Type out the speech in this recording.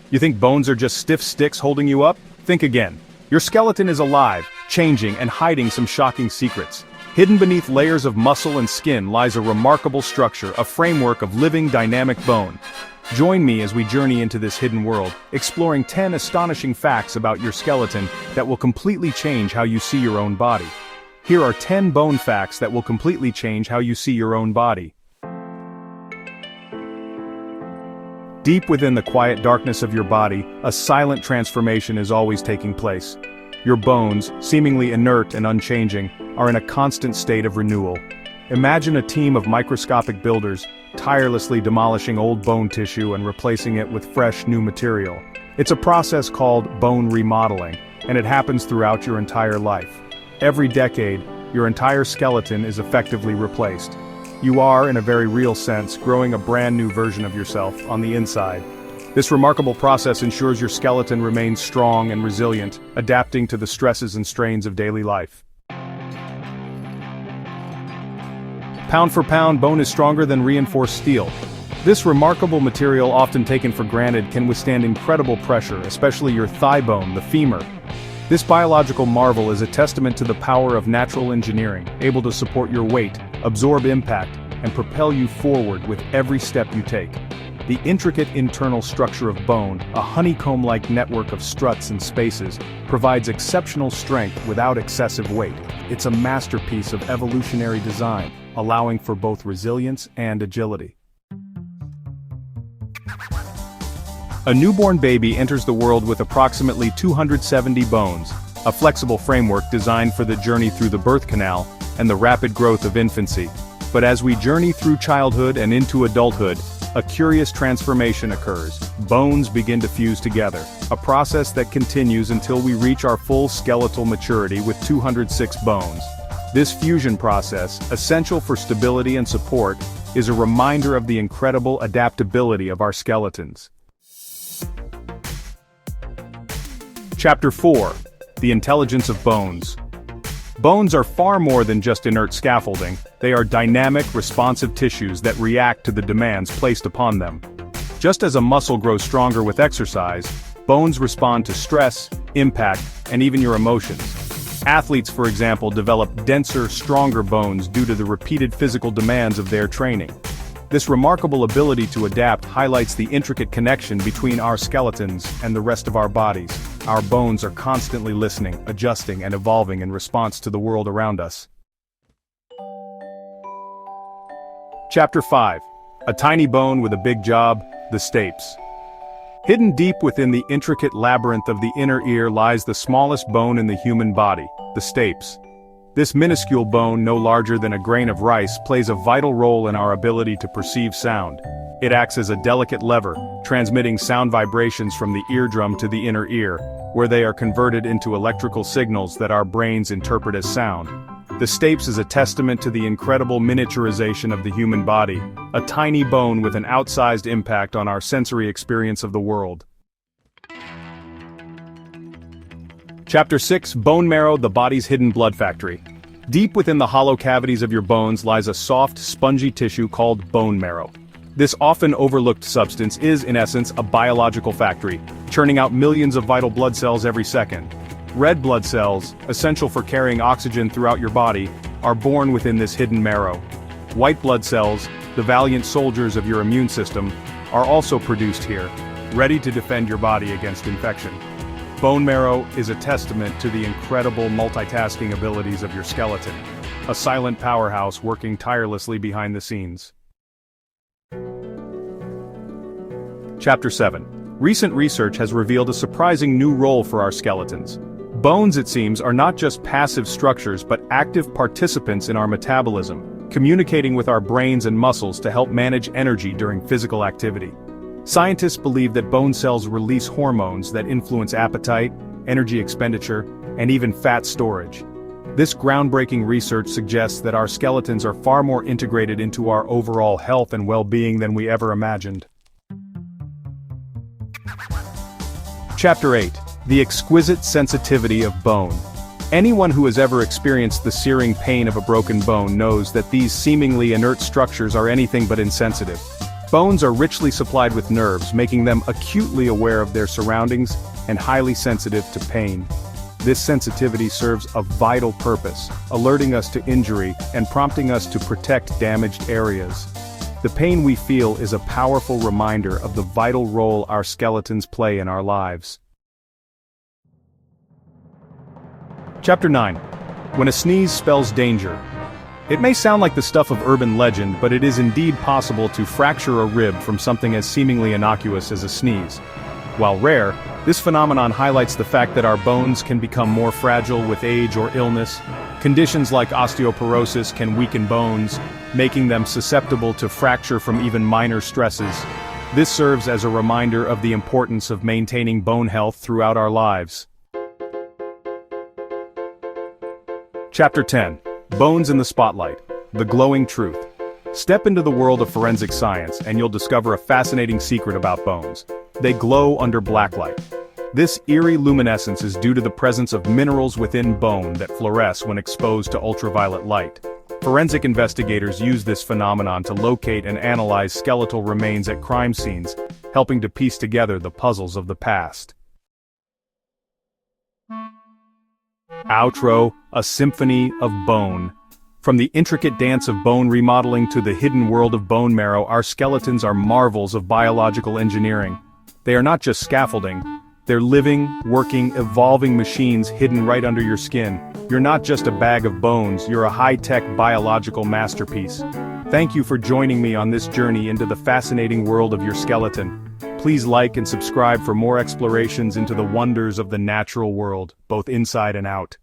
You think bones are just stiff sticks holding you up? Think again. Your skeleton is alive, changing, and hiding some shocking secrets. Hidden beneath layers of muscle and skin lies a remarkable structure, a framework of living, dynamic bone. Join me as we journey into this hidden world, exploring 10 astonishing facts about your skeleton that will completely change how you see your own body. Here are 10 bone facts that will completely change how you see your own body. Deep within the quiet darkness of your body, a silent transformation is always taking place. Your bones, seemingly inert and unchanging, are in a constant state of renewal. Imagine a team of microscopic builders, tirelessly demolishing old bone tissue and replacing it with fresh new material. It's a process called bone remodeling, and it happens throughout your entire life. Every decade, your entire skeleton is effectively replaced. You are, in a very real sense, growing a brand new version of yourself on the inside. This remarkable process ensures your skeleton remains strong and resilient, adapting to the stresses and strains of daily life. Pound for pound, bone is stronger than reinforced steel. This remarkable material, often taken for granted, can withstand incredible pressure, especially your thigh bone, the femur. This biological marvel is a testament to the power of natural engineering, able to support your weight, absorb impact, and propel you forward with every step you take. The intricate internal structure of bone, a honeycomb-like network of struts and spaces, provides exceptional strength without excessive weight. It's a masterpiece of evolutionary design, allowing for both resilience and agility. A newborn baby enters the world with approximately 270 bones, a flexible framework designed for the journey through the birth canal and the rapid growth of infancy. But as we journey through childhood and into adulthood, a curious transformation occurs. Bones begin to fuse together, a process that continues until we reach our full skeletal maturity with 206 bones. This fusion process, essential for stability and support, is a reminder of the incredible adaptability of our skeletons. Chapter 4. The Intelligence of Bones. Bones are far more than just inert scaffolding. They are dynamic, responsive tissues that react to the demands placed upon them. Just as a muscle grows stronger with exercise, bones respond to stress, impact, and even your emotions. Athletes, for example, develop denser, stronger bones due to the repeated physical demands of their training. This remarkable ability to adapt highlights the intricate connection between our skeletons and the rest of our bodies. Our bones are constantly listening, adjusting, and evolving in response to the world around us. Chapter 5. A tiny bone with a big job, the stapes. Hidden deep within the intricate labyrinth of the inner ear lies the smallest bone in the human body, the stapes. This minuscule bone, no larger than a grain of rice, plays a vital role in our ability to perceive sound. It acts as a delicate lever, transmitting sound vibrations from the eardrum to the inner ear, where they are converted into electrical signals that our brains interpret as sound. The stapes is a testament to the incredible miniaturization of the human body, a tiny bone with an outsized impact on our sensory experience of the world. Chapter 6. Bone marrow, the body's hidden blood factory. Deep within the hollow cavities of your bones lies a soft, spongy tissue called bone marrow. This often overlooked substance is, in essence, a biological factory, churning out millions of vital blood cells every second. Red blood cells, essential for carrying oxygen throughout your body, are born within this hidden marrow. White blood cells, the valiant soldiers of your immune system, are also produced here, ready to defend your body against infection. Bone marrow is a testament to the incredible multitasking abilities of your skeleton, a silent powerhouse working tirelessly behind the scenes. Chapter 7. Recent research has revealed a surprising new role for our skeletons. Bones, it seems, are not just passive structures but active participants in our metabolism, communicating with our brains and muscles to help manage energy during physical activity. Scientists believe that bone cells release hormones that influence appetite, energy expenditure, and even fat storage. This groundbreaking research suggests that our skeletons are far more integrated into our overall health and well-being than we ever imagined. Chapter 8. The exquisite sensitivity of bone. Anyone who has ever experienced the searing pain of a broken bone knows that these seemingly inert structures are anything but insensitive. Bones are richly supplied with nerves, making them acutely aware of their surroundings and highly sensitive to pain. This sensitivity serves a vital purpose, alerting us to injury and prompting us to protect damaged areas. The pain we feel is a powerful reminder of the vital role our skeletons play in our lives. Chapter 9. When a sneeze spells danger. It may sound like the stuff of urban legend, but it is indeed possible to fracture a rib from something as seemingly innocuous as a sneeze. While rare, this phenomenon highlights the fact that our bones can become more fragile with age or illness. Conditions like osteoporosis can weaken bones, making them susceptible to fracture from even minor stresses. This serves as a reminder of the importance of maintaining bone health throughout our lives. Chapter 10. Bones in the Spotlight. The Glowing Truth. Step into the world of forensic science and you'll discover a fascinating secret about bones. They glow under blacklight. This eerie luminescence is due to the presence of minerals within bone that fluoresce when exposed to ultraviolet light. Forensic investigators use this phenomenon to locate and analyze skeletal remains at crime scenes, helping to piece together the puzzles of the past. Outro, a symphony of bone. From the intricate dance of bone remodeling to the hidden world of bone marrow, our skeletons are marvels of biological engineering. They are not just scaffolding. They're living, working, evolving machines hidden right under your skin. You're not just a bag of bones, you're a high-tech biological masterpiece. Thank you for joining me on this journey into the fascinating world of your skeleton. Please like and subscribe for more explorations into the wonders of the natural world, both inside and out.